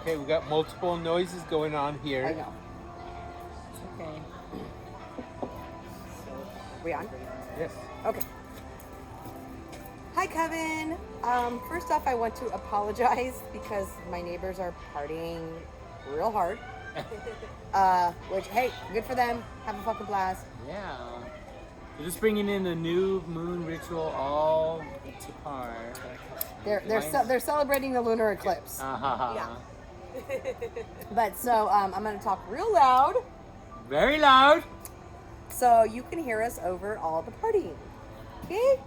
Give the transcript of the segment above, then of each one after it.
Okay, we got multiple noises going on here. I know. Okay. We on? Yes. Okay. Hi, Kevin. First off, I want to apologize because my neighbors are partying real hard. Which, hey, good for them. Have a fucking blast. Yeah. They're just bringing in the new moon ritual all to par. They're celebrating the lunar eclipse. Yeah. But so I'm going to talk real loud Very loud. so you can hear us over all the partying. Okay?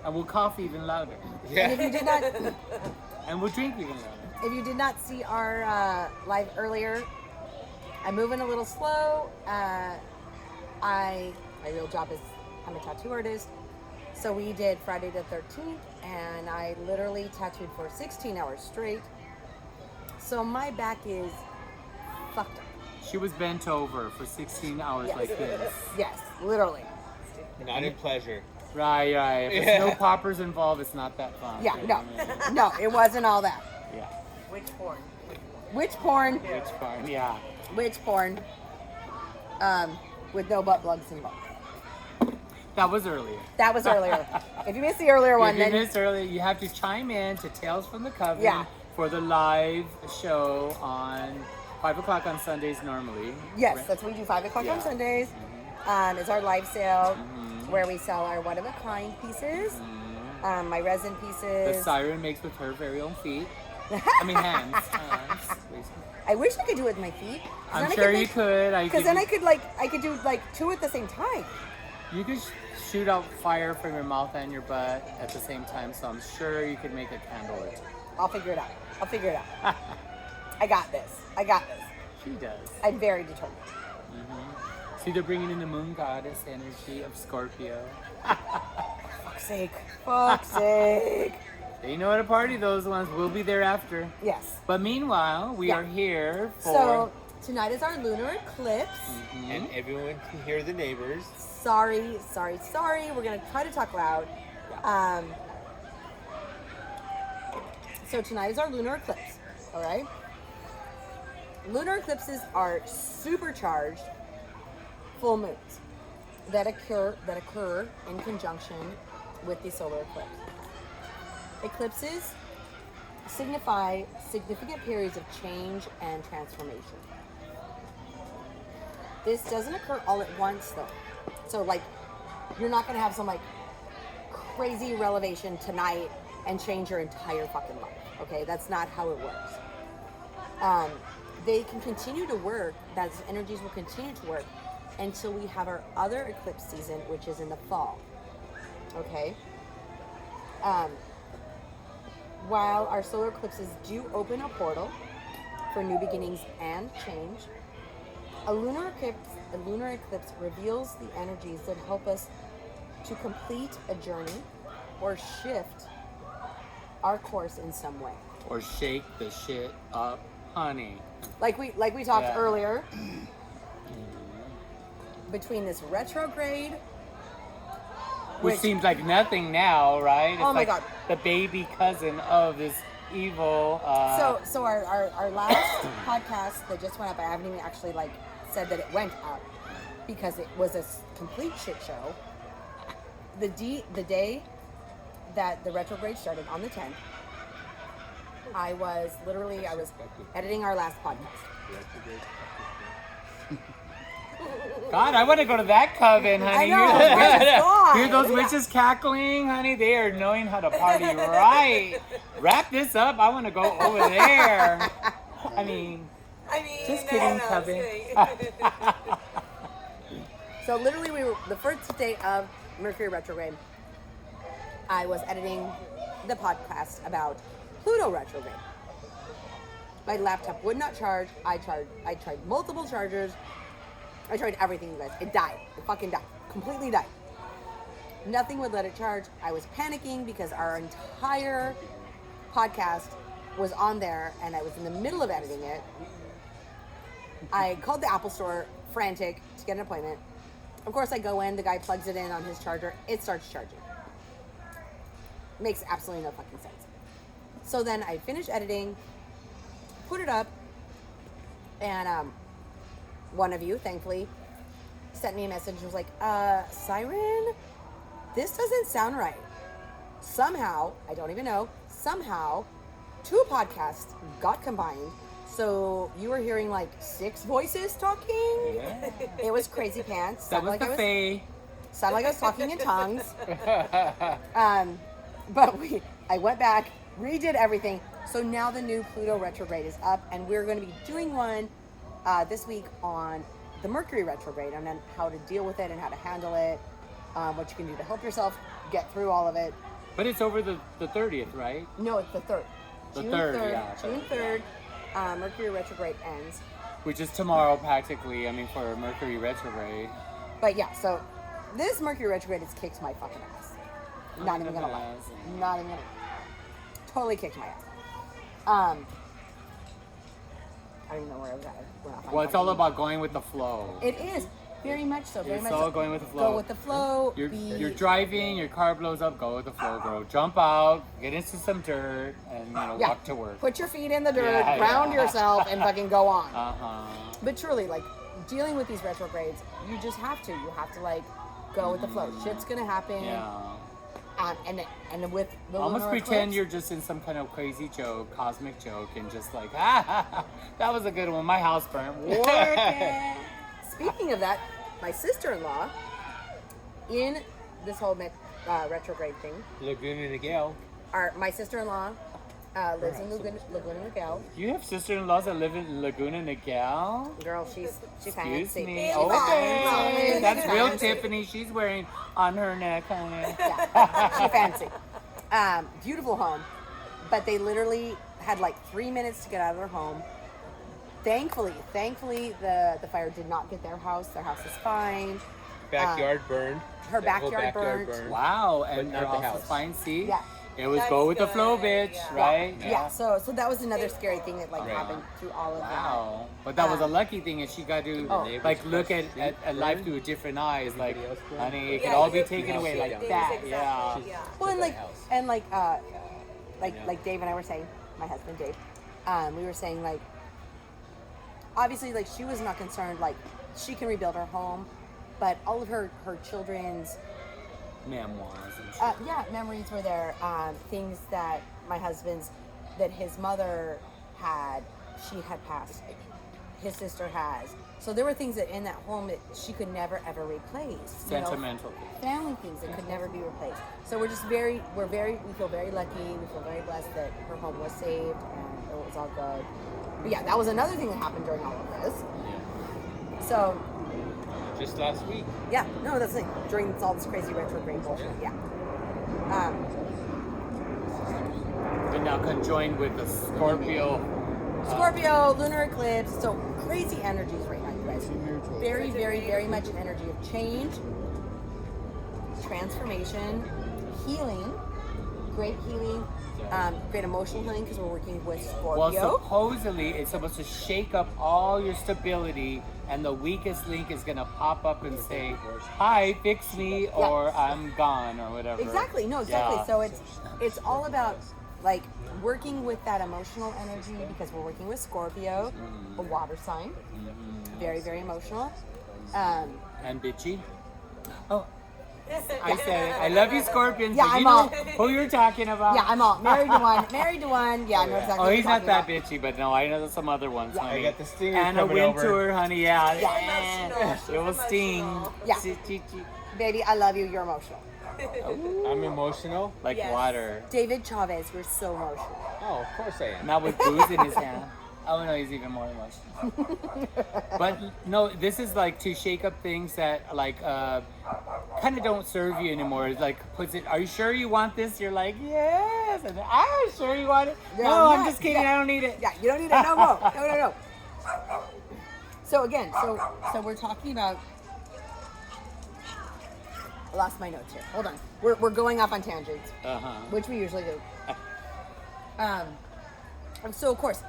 And we'll cough even louder. And if you did not, And we'll drink even louder. if you did not see our live earlier, I'm moving a little slow. My real job is I'm a tattoo artist. So we did Friday the 13th, and I literally tattooed for 16 hours straight. So my back is fucked up. She was bent over for 16 hours Yes. like this. Yes, literally. Not in pleasure. Right. If there's no poppers involved, it's not that fun. Yeah, no, it wasn't all that. Yeah. Which porn? Which part? Yeah. Which porn? With no butt plugs involved. That was earlier. That was earlier. If you missed the earlier one, If you then missed earlier, you have to chime in to Tales from the Coven Yeah. for the live show on 5 o'clock on Sundays normally. yes, Right? that's what we do. 5 o'clock on Yeah. Sundays. It's our live sale where we sell our one-of-a-kind pieces, my resin The pieces. Syren makes with her very own feet. I mean hands. Basically. I wish I could do it with my feet. I'm sure you could. Because then I could do like two at the same time. You could shoot out fire from your mouth and your butt at the same time, so I'm sure you could make a candle or two. I'll figure it out. I got this. She does. I'm very determined. See, they're bringing in the moon goddess energy of Scorpio. Fuck's sake. They know how to party, those ones. We'll be there after. Yes. But meanwhile, we Yeah. are here for... So tonight is our lunar eclipse. And everyone can hear the neighbors. Sorry. We're gonna try to talk loud. So tonight is our lunar eclipse. All right. Lunar eclipses are supercharged full moons that occur in conjunction with the solar eclipse. Eclipses signify significant periods of change and transformation. This doesn't occur all at once though. So like, you're not gonna have some like crazy revelation tonight and change your entire fucking life. Okay, that's not how it works. They can continue to work, those energies will continue to work until we have our other eclipse season, which is in the fall. Okay? While our solar eclipses do open a portal for new beginnings and change, a lunar eclipse reveals the energies that help us to complete a journey or shift our course in some way. Or shake the shit up, honey. Like we talked Yeah. earlier, between this retrograde, Which seems like nothing now, right? It's Oh my like God. the baby cousin of this evil... So our last podcast that just went up, I haven't even actually like said that it went up because it was a complete shit show. The day that the retrograde started on the 10th, I was editing our last podcast. God, I want to go to that coven, honey. I know, right? Hear those Yeah. witches cackling, honey? They are knowing how to party right. Wrap this up. I want to go over there. I mean, just kidding, coven. So literally, we were the first day of Mercury retrograde. I was editing the podcast about Pluto retrograde. My laptop would not charge. I tried multiple chargers. I tried everything, you guys. It died. It fucking died. Completely died. Nothing would let it charge. I was panicking because our entire podcast was on there and I was in the middle of editing it. I called the Apple store frantic to get an appointment. Of course, I go in. The guy plugs it in on his charger. It starts charging. Makes absolutely no fucking sense. So then I finished editing, put it up, and one of you, thankfully, sent me a message and was like, Syren, this doesn't sound right. Somehow, I don't even know, somehow, 2 podcasts got combined. So you were hearing like 6 voices talking. Yeah. It was crazy pants. That was the Fae. Sounded like I was talking in tongues. But I went back, redid everything. So now the new Pluto retrograde is up, and we're going to be doing one this week on the Mercury retrograde, and then how to deal with it and how to handle it, what you can do to help yourself get through all of it. But it's over the 30th, right? No, it's the 3rd. The June 3rd, yeah. June 3rd, Mercury retrograde ends. Which is tomorrow, practically. I mean, for Mercury retrograde. But yeah, so this Mercury retrograde has kicked my fucking ass. Not even gonna lie. Not even gonna. Totally kicked my ass. I don't even know where I was at. Well, it's all about going with the flow. It is. Very much so. Very It's much all so. going with the flow. Go with the flow. You're driving, your car blows up, go with the flow, girl. Jump out, get into some dirt, and walk to work. Put your feet in the dirt, Yeah, ground yeah. yourself, and fucking go on. Uh-huh. But truly, like, dealing with these retrogrades, you just have to. You have to, like, go with the flow. Shit's gonna happen. Yeah. And with the Almost lunar pretend eclipse, you're just in some kind of crazy joke, cosmic joke, and just like, that was a good one. My house burnt. Working. Speaking of that, my sister-in-law, in this whole retrograde thing, Laguna Niguel. my sister-in-law lives in Laguna Niguel. You have sister-in-laws that live in Laguna Niguel? Girl, she's fancy. Excuse me. She's Okay. fancy. That's She's real fancy. Tiffany. She's wearing on her neck, honey. Yeah, she's fancy. Beautiful home, but they literally had like 3 minutes to get out of their home. Thankfully, the fire did not get their house. Their house is fine. Backyard burned. Her The whole backyard burned. Wow, and But her not the house is house. fine. See? Yeah. It was That's go with the good, flow, bitch, yeah. right? Yeah. So that was another scary thing that like Right. happened through all of Wow. But that was a lucky thing, and she got to Oh. like look at life through a different eyes. Like, Anybody else burn? honey, it Yeah, could all be your taken away appreciate like things, that. exactly, Yeah. yeah. Well, and like Yeah. like Dave and I were saying, my husband Dave, we were saying like, obviously like she was not concerned like she can rebuild her home, but all of her children's Memoirs and shit. memories were there. Things that that his mother had, she had passed. His sister has. So there were things that in that home that she could never ever replace. you know? Sentimental. Family things that could never be replaced. So we feel very lucky. We feel very blessed that her home was saved and it was all good. But yeah, that was another thing that happened during all of this. Yeah. So Just last week. yeah, no, that's the thing. During all this crazy retrograde bullshit. Yeah. But now conjoined with the Scorpio. Scorpio, lunar eclipse, so crazy energies right now, you guys. Very, very, very much an energy of change, transformation, healing, great healing, great emotional healing because we're working with Well, Scorpio. supposedly it's supposed to shake up all your stability, and the weakest link is gonna pop up and say, "Hi, fix me," or "I'm gone," or whatever. Exactly, no, exactly. Yeah. So it's all about like working with that emotional energy because we're working with Scorpio, a water sign, very, very emotional. And bitchy. Oh, I said it. I love you, Scorpions. Yeah, but I'm you know all- who you're talking about. Yeah, I'm all married to one. Married to one. Yeah, I know exactly. Oh, what he's you're not that talking bitchy, but no, I know some other ones, Yeah. honey. I got the stinger Anna coming over. Wintour, honey, yeah. Emotional. It will She's sting. emotional. Yeah. Chi-chi-chi. Baby, I love you. You're emotional. I'm emotional. Like Yes. water. David Chavez, you're so emotional. Oh, of course I am. Not with booze in his hand. Oh no, he's even more emotional. But no, this is like to shake up things that like kind of don't serve you anymore. It's like puts it. Are you sure you want this? You're like yes. And I'm sure you want it. Yeah, No, I'm yeah, just kidding. yeah. I don't need it. Yeah, you don't need it. No, no. So again, so we're talking about. I lost my notes here. Hold on. We're going off on tangents, which we usually do. So of course,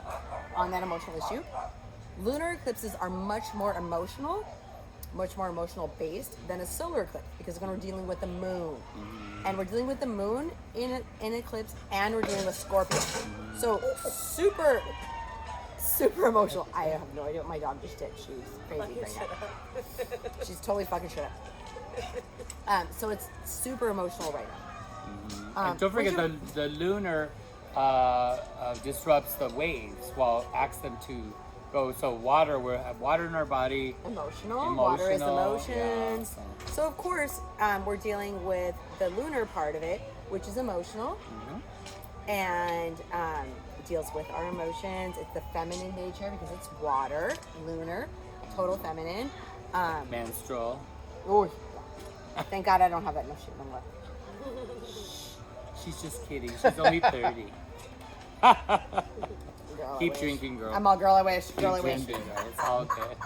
on that emotional issue, lunar eclipses are much more emotional much more emotional based than a solar eclipse because we're dealing with the moon. And we're dealing with the moon in an eclipse, and we're dealing with Scorpio. So super emotional. I have no idea what my dog just did. She's crazy right now. She's totally fucking shut up. So it's super emotional right now. And don't forget the lunar disrupts the waves while acts them to go. So water, we have water in our body. Emotional. Water is emotions. Yeah, so of course, we're dealing with the lunar part of it, which is emotional, and deals with our emotions. It's the feminine nature because it's water, lunar, total feminine. menstrual. Oh, thank God I don't have that. No shit, no left. She's just kidding. She's only 30. Girl, Keep drinking, girl. I'm all girl. I wish. Girl, I Keep wish. drinking, girl. It's all good.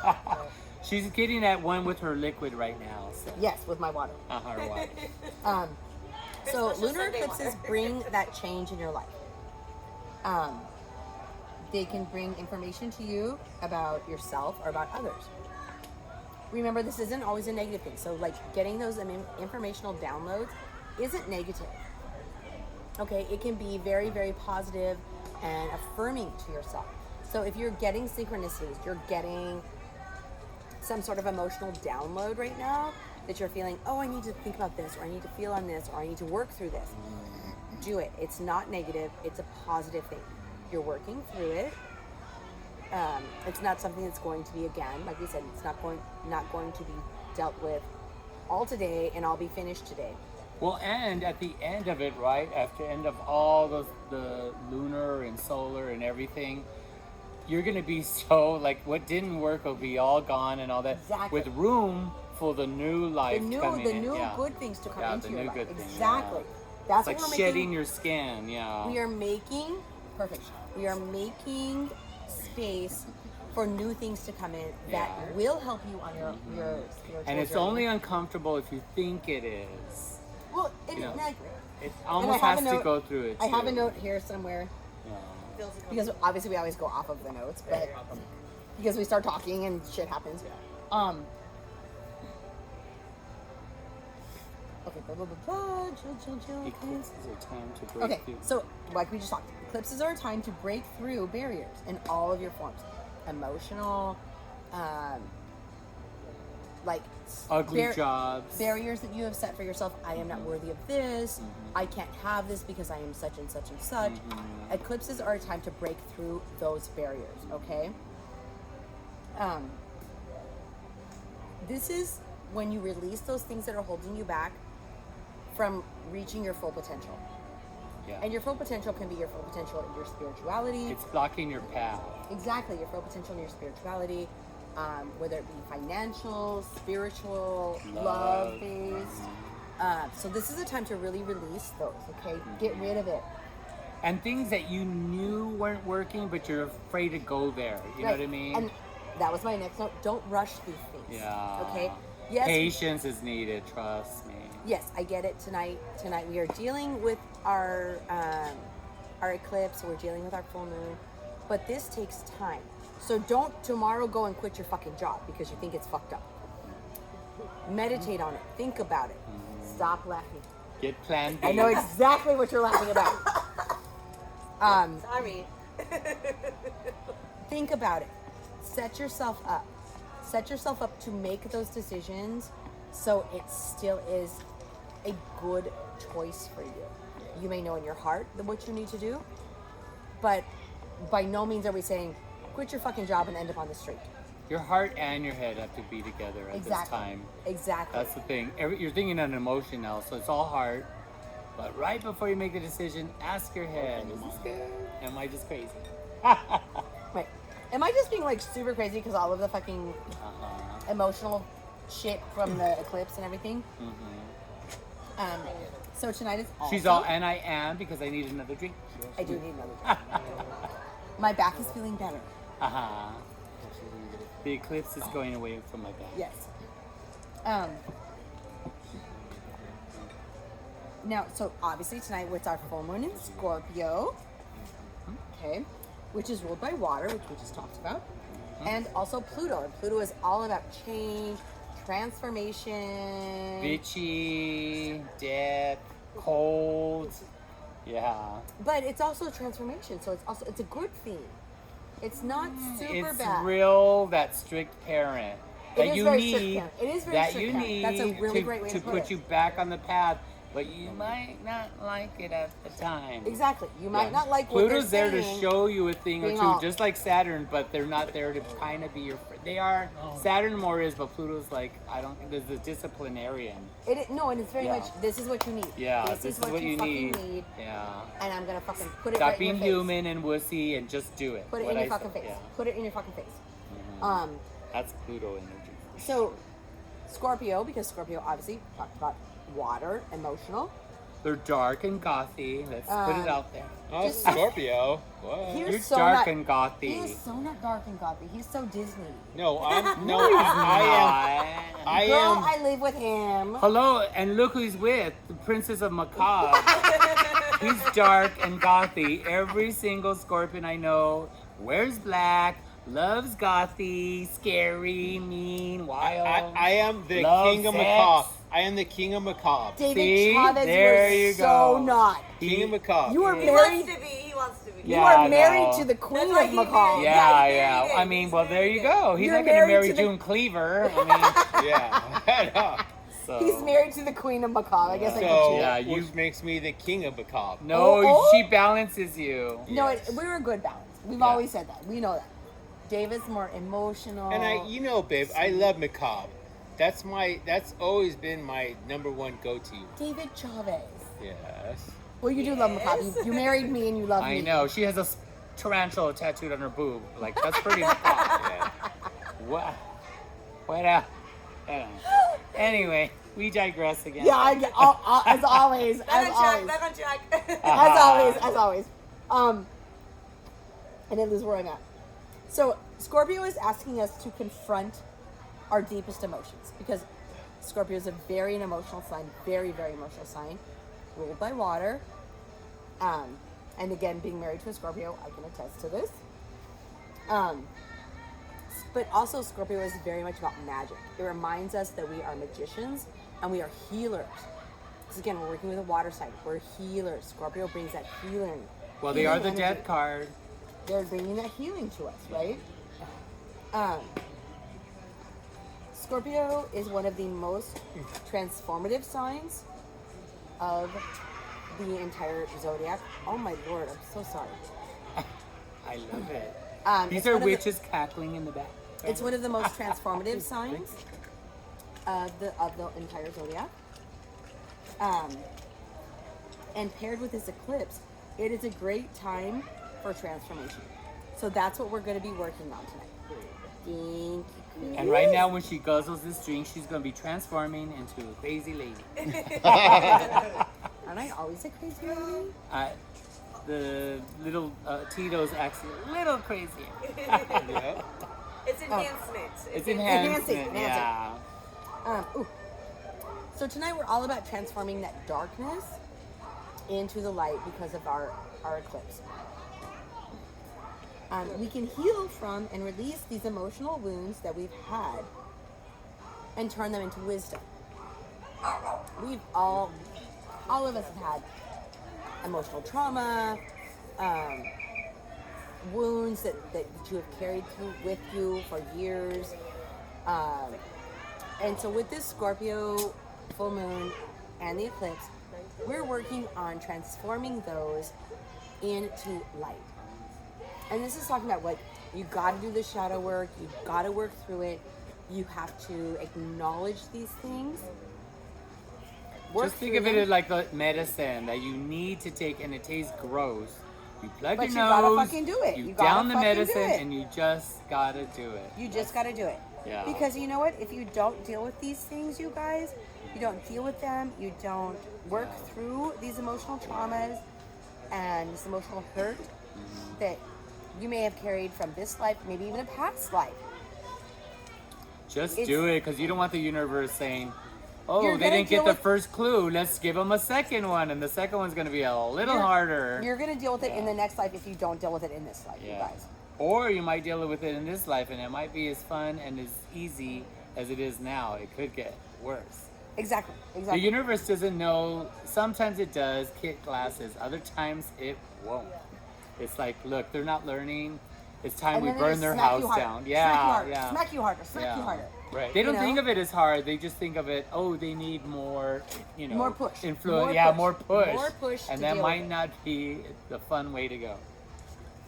She's getting at one with her liquid right now. So. Yes, with my water. Her water. So Special lunar Sunday eclipses water. bring that change in your life. They can bring information to you about yourself or about others. Remember, this isn't always a negative thing. So, like, getting those informational downloads isn't negative. Okay, it can be very, very positive and affirming to yourself. So, if you're getting synchronicities, you're getting some sort of emotional download right now that you're feeling, oh, I need to think about this, or I need to feel on this, or I need to work through this. Do it. It's not negative. It's a positive thing. You're working through it. It's not something that's going to be, again, like we said, it's not going to be dealt with all today and I'll be finished today. Well, and at the end of it, right, after the end of all the lunar and solar and everything, you're going to be so, like, what didn't work will be all gone and all that. Exactly. With room for the new life coming The in. new Yeah. good things to come Yeah, into the your new life. good things, Exactly. yeah. That's It's what like we're shedding making. your skin, yeah. We are making, perfect. We are making space for new things to come in that will help you on your spiritual And it's journey. only uncomfortable if you think it is. Well, You know, like, it and I almost have has a to note- go through it. I have a too. note here somewhere Yeah. because obviously we always go off of the notes, but because we start talking and shit happens. Okay, blah, blah, blah, blah, chill, okay. Eclipses are time to break Okay, through. so like we just talked, eclipses are a time to break through barriers in all of your forms. Emotional, like Ugly jobs. barriers that you have set for yourself. I am not worthy of this. I can't have this because I am such and such and such. Eclipses are a time to break through those barriers, okay? This is when you release those things that are holding you back from reaching your full potential. Yeah. And your full potential can be your full potential in your spirituality. It's blocking your path. Exactly, your full potential in your spirituality, whether it be financial, spiritual, Love. love-based. So this is a time to really release those, okay? Get rid of it. And things that you knew weren't working, but you're afraid to go there. You know Right. what I mean? And that was my next note. Don't rush these things. Yeah. Okay? Yes. Patience is needed, trust me. Yes, I get it. Tonight we are dealing with our eclipse. We're dealing with our full moon, but this takes time. So don't tomorrow go and quit your fucking job because you think it's fucked up. Meditate on it. Think about it. Stop laughing. Get plan B. I know exactly what you're laughing about. Sorry. Think about it. Set yourself up. Set yourself up to make those decisions so it still is a good choice for you. You may know in your heart what you need to do, but by no means are we saying quit your fucking job and end up on the street. Your heart and your head have to be together at this time. Exactly. That's the thing. You're thinking on emotion now, so it's all heart. But right before you make a decision, ask your head, is this good? Am I just crazy? Right. Am I just being like super crazy because all of the fucking emotional shit from the eclipse and everything? So tonight is also... She's all, and I am because I need another drink. I do need another drink. My back is feeling better. The eclipse is going away from my back. Yes. Now, so obviously tonight it's our full moon in Scorpio, okay, which is ruled by water, which we just talked about, and also Pluto. And Pluto is all about change, transformation. Bitchy, death, cold. Yeah. But it's also transformation, so it's a good theme. It's not super It's bad. real that strict parent It that is you very need, strict parent. It is very that strict you parent. need That's a really to, great way to to put put it. you back on the path, but you might not like it at the time. Exactly. You might Yeah. not like what Pluto's they're there to saying. show you a thing or being two, all- just like Saturn, but they're not there to kind of be your friend. They are, Saturn more is, but Pluto's like, there's a disciplinarian. No, and it's very Yeah. much, this is what you need. Yeah, This is what you fucking need. Yeah. And I'm going to fucking put it Stop right being in your face. human and wussy and just do it. Put it What in your I fucking said, face. yeah. Put it in your fucking face. Mhm. That's Pluto energy. So, Scorpio, because Scorpio obviously talked about water, emotional. They're dark and gothy. Let's put it out there. Oh, Just- Scorpio. What? Here's You're so dark not- and gothy. He is so not dark and gothy. He's so Disney. No, I'm no, He's I not. Girl, am. I live with him. Hello, and look who he's with, the Princess of Macabre. He's dark and gothy. Every single Scorpion I know wears black, loves gothy, scary, mean, wild. I am the Love king of sex. macabre. I am the king of macabre. David See? Chavez There was you so go. not. King of macabre. You are He married. wants to be. He wants to be. You Yeah, are I married know. to the queen That's why of he macabre. married- Yeah, he yeah. married I it. mean, He's well, there married you it. go. He's You're not going to married marry to the- June Cleaver. I mean, Yeah. so. He's married to the queen of macabre. I guess I So, can cheat. Yeah, you- which makes me the king of macabre. No, Oh. she balances you. No, Yes. we're a good balance. We've Yeah. always said that. We know that. David's more emotional. And you know, babe, I love macabre. That's always been my number one go-to. David Chavez. Yes. Well, you do love macabre. You married me and you love me. I know. She has a tarantula tattooed on her boob. Like, that's pretty macabre. Yeah. What? Anyway, we digress again. Yeah, as always. Back As on track. always. Back on track. As always. I didn't lose where I'm at. So Scorpio is asking us to confront our deepest emotions because Scorpio is a very emotional sign, very, very emotional sign, ruled by water. And again, being married to a Scorpio, I can attest to this. But also Scorpio is very much about magic. It reminds us that we are magicians and we are healers. Because again, we're working with a water sign. We're healers. Scorpio brings that healing. Well, they are healing the energy. death card. They're bringing that healing to us, right? Scorpio is one of the most transformative signs of the entire zodiac. Oh my lord, I'm so sorry. I love it. It's These are one of the- witches cackling in the back. It's one of the most transformative signs of the entire zodiac. And paired with this eclipse, it is a great time for transformation. So that's what we're going to be working on tonight. Thank you. And right now, when she guzzles this drink, she's going to be transforming into a crazy lady. Aren't I always a crazy lady? The little Tito's acts a little crazier. Yeah. It's enhancement. It's enhancing, enhancement, yeah. Ooh. So tonight we're all about transforming that darkness into the light because of our eclipse. We can heal from and release these emotional wounds that we've had and turn them into wisdom. We've all of us have had emotional trauma, wounds that you have carried through with you for years. And so with this Scorpio full moon and the eclipse, we're working on transforming those into light. And this is talking about like, you gotta do the shadow work, you gotta work through it, you have to acknowledge these things. Work Just think through of it them. as like the medicine that you need to take, and it tastes gross. You plug But your you gotta nose, fucking do it. you You gotta down the fucking do medicine, it. and you just gotta do it. You just got to do it. Yeah. Because you know what? If you don't deal with these things, you guys, you don't deal with them, you don't work through these emotional traumas and this emotional hurt that you may have carried from this life, maybe even a past life. Just It's- do it, because you don't want the universe saying, oh, You're they gonna didn't get deal the with- first clue. Let's give them a second one, and the second one's going to be a little You're- harder. You're going to deal with it in the next life if you don't deal with it in this life, you Yeah. guys. Or you might deal with it in this life, and it might be as fun and as easy as it is now, it could get worse. Exactly. The Exactly. universe doesn't know. Sometimes it does kick glasses. Other times it won't. It's like, look, they're not learning. It's time And we then they burn just their smack house you harder. down. Smack you Yeah, harder. yeah. Smack you harder. Smack you harder. Right. They don't You know? think of it as hard. They just think of it. Oh, they need more. More push. Influence. More Yeah, push. more push. More push And to that deal might with it. not be the fun way to go.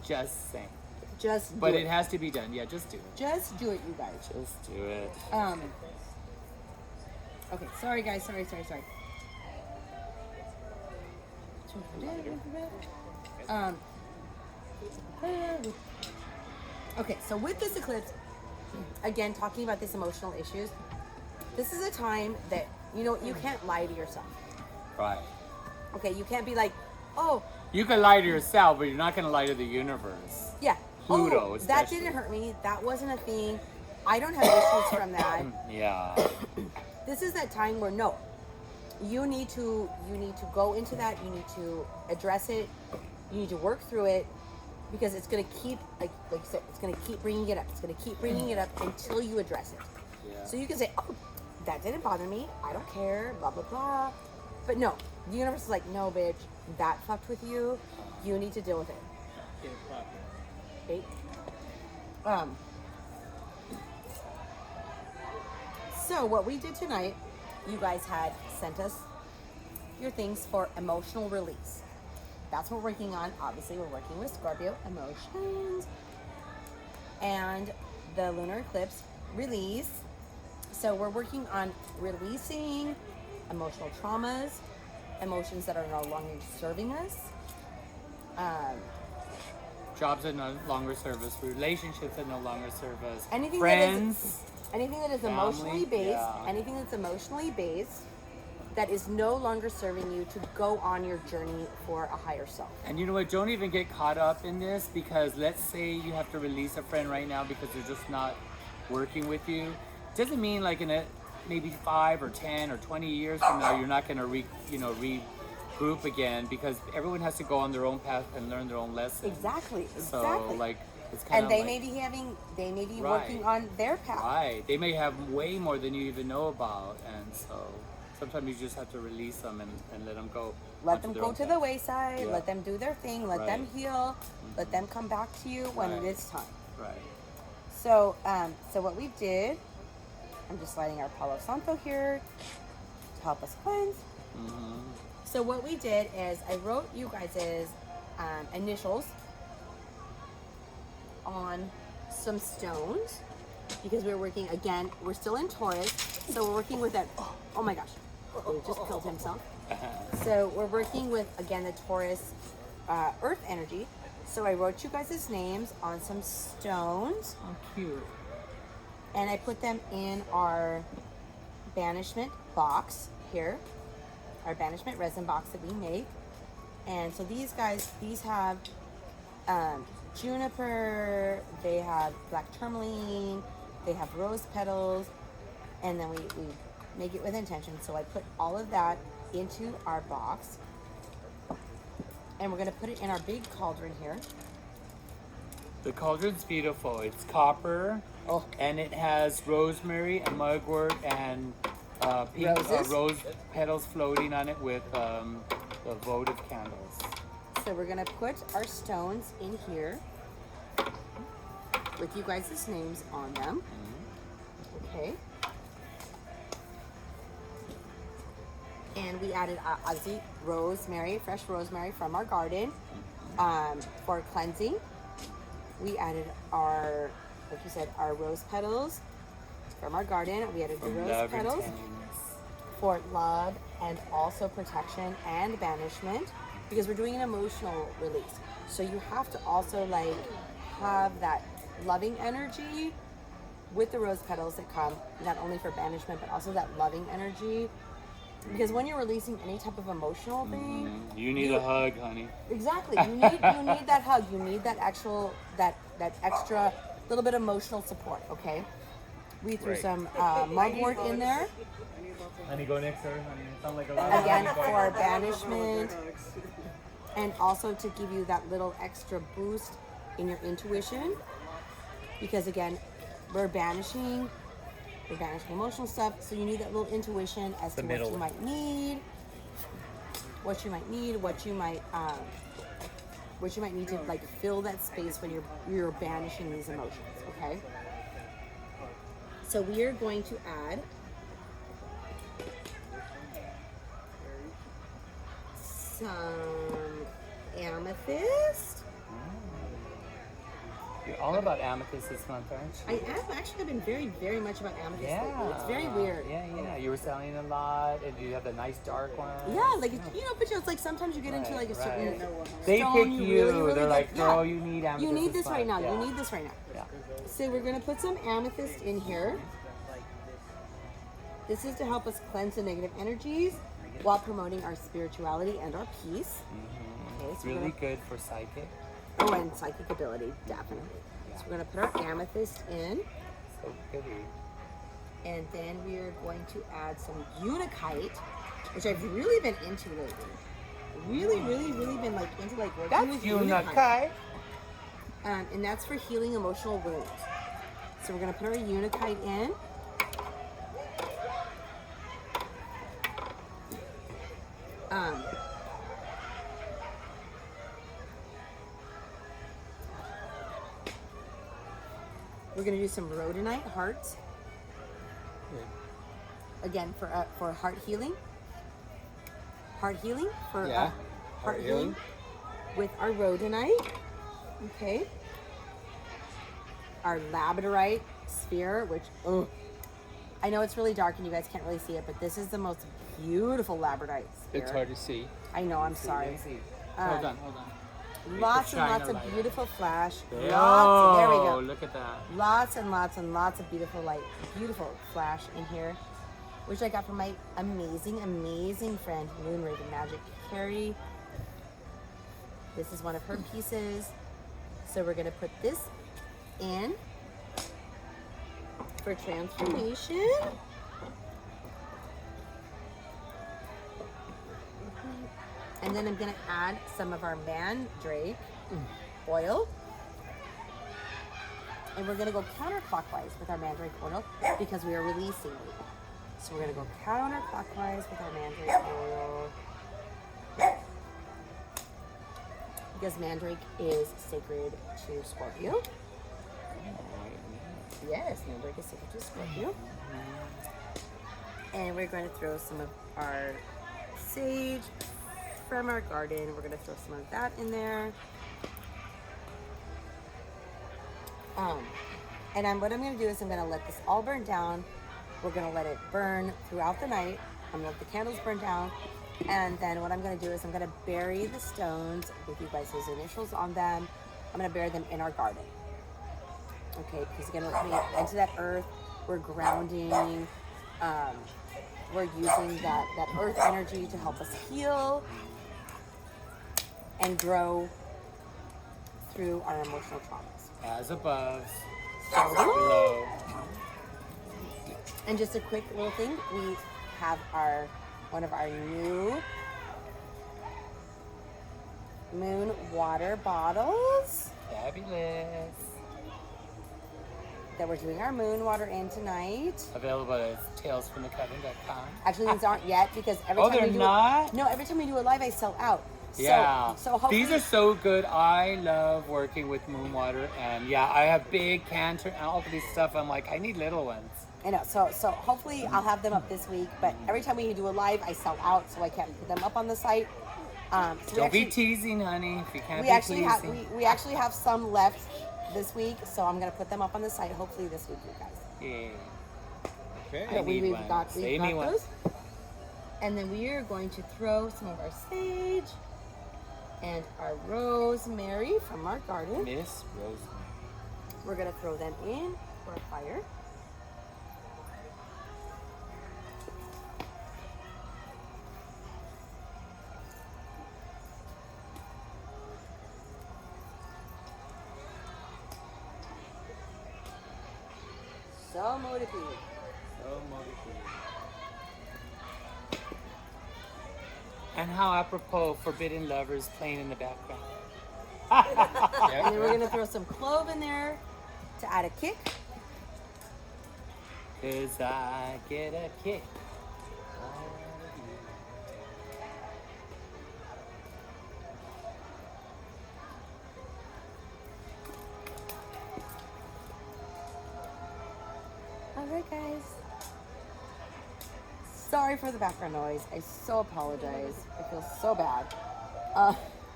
Just saying. Just But do it has to be done. Yeah, just do it. Just do it, you guys. Just do it. Okay, sorry guys, sorry. Okay, so with this eclipse, again, talking about this emotional issues, this is a time that, you can't lie to yourself. Right. Okay, you can't be like, oh, You can lie to yourself, but you're not going to lie to the universe. yeah. Pluto, Oh, that especially. didn't hurt me. That wasn't a thing. I don't have issues from that. Yeah. This is that time where no, you need to go into that. You need to address it. You need to work through it because it's gonna keep like you said, it's gonna keep bringing it up. It's gonna keep bringing it up until you address it. Yeah. So you can say, oh, that didn't bother me. I don't care. Blah blah blah. But no, the universe is like, no, bitch, that fucked with you. You need to deal with it. Okay. So what we did tonight, you guys had sent us your things for emotional release. That's what we're working on. Obviously, we're working with Scorpio emotions and the lunar eclipse release. So we're working on releasing emotional traumas, emotions that are no longer serving us. Jobs that no longer serve us, relationships that no longer serve us, Anything friends. Anything that is Family, emotionally based, yeah. anything that's emotionally based, that is no longer serving you to go on your journey for a higher self. And you know what? Don't even get caught up in this because let's say you have to release a friend right now because they're just not working with you. Doesn't mean like in maybe 5 or 10 or 20 years from now you're not going to regroup again because everyone has to go on their own path and learn their own lessons. Exactly. So like it's kind And of they like, may be Right. working on their path. right. They may have way more than you even know about, and so sometimes you just have to release them and let them go. Let onto them their go own to path. the wayside. Yeah. Let them do their thing. Let them Right. heal. Let them come back to you when Right. it is time. Right. So, so what we did, I'm just lighting our Palo Santo here to help us cleanse. Mm-hmm. So what we did is I wrote you guys' initials on some stones because we're working again. We're still in Taurus, so we're working with that. Oh my gosh, he just killed himself. So we're working with again the Taurus Earth energy. So I wrote you guys' names on some stones. Oh, cute. And I put them in our banishment box here, our banishment resin box that we make. And so these have juniper, they have black tourmaline, they have rose petals, and then we make it with intention. So I put all of that into our box, and we're gonna put it in our big cauldron here. The cauldron's beautiful. It's copper, Oh. and it has rosemary and mugwort and pink Roses? rose petals floating on it with the votive candles. So we're gonna put our stones in here with you guys' names on them. Okay. And we added obviously rosemary, fresh rosemary from our garden for cleansing. We added our, like you said, our rose petals from our garden. We added the From rose love and petals tenderness. for love and also protection and banishment because we're doing an emotional release. So you have to also like have that loving energy with the rose petals that come not only for banishment but also that loving energy because when you're releasing any type of emotional thing, You need a hug, honey. exactly, you need that hug, you need that actual that extra little bit of emotional support. Okay, we threw Right. some mugwort in there. Honey, go next to her, honey. Sound like a Again for banishment and also to give you that little extra boost in your intuition because again we're banishing We're banishing emotional stuff. So you need that little intuition as The to middle what you one. might need. What you might need, what you might need to like fill that space when you're banishing these emotions, okay? So we are going to add some amethyst. You're all about amethyst this month, aren't I you? am actually have been very, very much about amethyst lately. Yeah. It's very weird. Yeah. You were selling a lot, and you have the nice dark one. Yeah, like but it's like sometimes you get into like a certain They stone pick you you. really, really They're like, like. girl, Yeah. you need amethyst. You need this month." right now. Yeah. You need this right now. Yeah. So we're gonna put some amethyst in here. This is to help us cleanse the negative energies while promoting our spirituality and our peace. Okay, It's so we're really gonna, good for psychic. oh, and psychic ability, definitely. So we're gonna put our amethyst in, So pretty. and then we are going to add some unakite, which I've really been into lately. Really, really, really been like into like working That's with unakite. And that's for healing emotional wounds. So we're gonna put our unakite in. We're gonna do some rhodonite hearts. Again, for heart healing. Heart healing for Yeah, heart healing with our rhodonite. Okay. Our labradorite sphere, which I know it's really dark and you guys can't really see it, but this is the most beautiful labradorite sphere. It's hard to see. I know. I'm sorry. Let's see. Hold on. Lots and shine lots a of light. beautiful flash. Oh, There we go. Look at that. Lots and lots and lots of beautiful light, beautiful flash in here, which I got from my amazing, amazing friend Lunar the Magic Carrie. This is one of her pieces. So we're gonna put this in for transformation. And then I'm gonna add some of our mandrake oil. And we're gonna go counterclockwise with our mandrake oil because we are releasing. So we're gonna go counterclockwise with our mandrake oil. Because mandrake is sacred to Scorpio. Yes, mandrake is sacred to Scorpio. And we're going to throw some of our sage from our garden. We're going to throw some of that in there. What I'm going to do is I'm going to let this all burn down. We're going to let it burn throughout the night. I'm going to let the candles burn down. And then what I'm going to do is I'm going to bury the stones with you guys' initials on them. I'm going to bury them in our garden. Okay, because again, we're putting it into that earth. We're grounding. We're using that earth energy to help us heal and through our emotional traumas. As above, So below. And just a quick little thing, we have one of our new moon water bottles Fabulous. that we're doing our moon water in tonight. Available at talesfromthecoven.com. Actually, these aren't yet because every Oh, time they're we do not? No, every time we do a live, I sell out. Yeah. So hopefully These are so good. I love working with moon water, and yeah, I have big cancer and all of this stuff. I'm like, I need little ones. I know. So hopefully I'll have them up this week. But every time we do a live, I sell out, so I can't put them up on the site. So Don't be teasing, honey. If you can't we be actually have pleasing. we actually have some left this week, so I'm gonna put them up on the site hopefully this week, you guys. Yeah. Okay. But need we've one. got Save me one. those. And then we are going to throw some of our sage and our rosemary from our garden. Miss Rosemary. We're gonna throw them in for a fire. So motivated. So motivated. And how apropos Forbidden Lovers playing in the background. And then we're gonna throw some clove in there to add a kick. 'Cause I get a kick. Alright, guys. Sorry for the background noise. I so apologize. I feel so bad.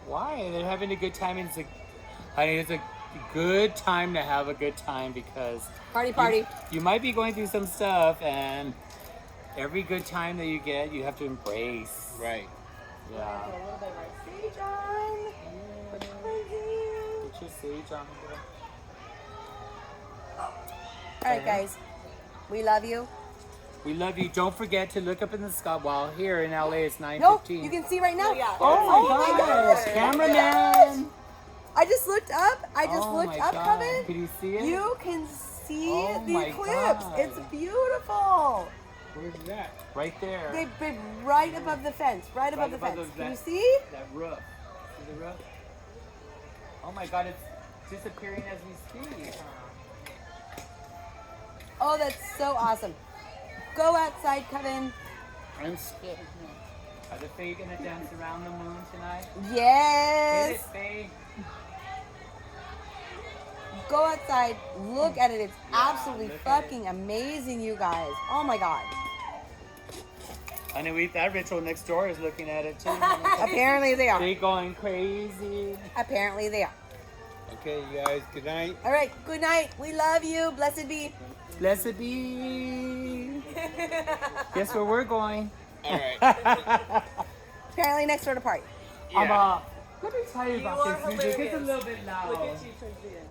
Why? They're having a good time. And honey, it's a good time to have a good time because Party. You might be going through some stuff, and every good time that you get, you have to embrace. Right. Yeah. A little bit of our sage on. Put your sage on, girl. Alright, guys. We love you. We love you. Don't forget to look up in the sky. While here in LA, it's 9:15. Nope, you can see right now. Oh, yeah. Oh my gosh, cameraman! I just looked up. Oh my God. Kevin. Can you see it? You can see Oh the my eclipse. God. It's beautiful. Where's that? Right there. They've been right above the fence. Right above the above fence. the Can you fence. see? That roof. See the roof? Oh my God, it's disappearing as we speak. Oh, that's so awesome. Go outside, Kevin. I'm scared. Are the Fae gonna dance around the moon tonight? Hit Yes. it, Fae. Go outside. Look at it. It's absolutely look at fucking amazing, you guys. Oh my God. I know that ritual next door is looking at it too. Apparently they are. They going crazy. Apparently they are. Okay, you guys. Good night. All right. Good night. We love you. Blessed be. Blessed be. Guess where we're going? All right. Apparently next door to party. I'm Yeah. let me tell you You about are this music. It's a hilarious. little bit loud. Look at you towards the end.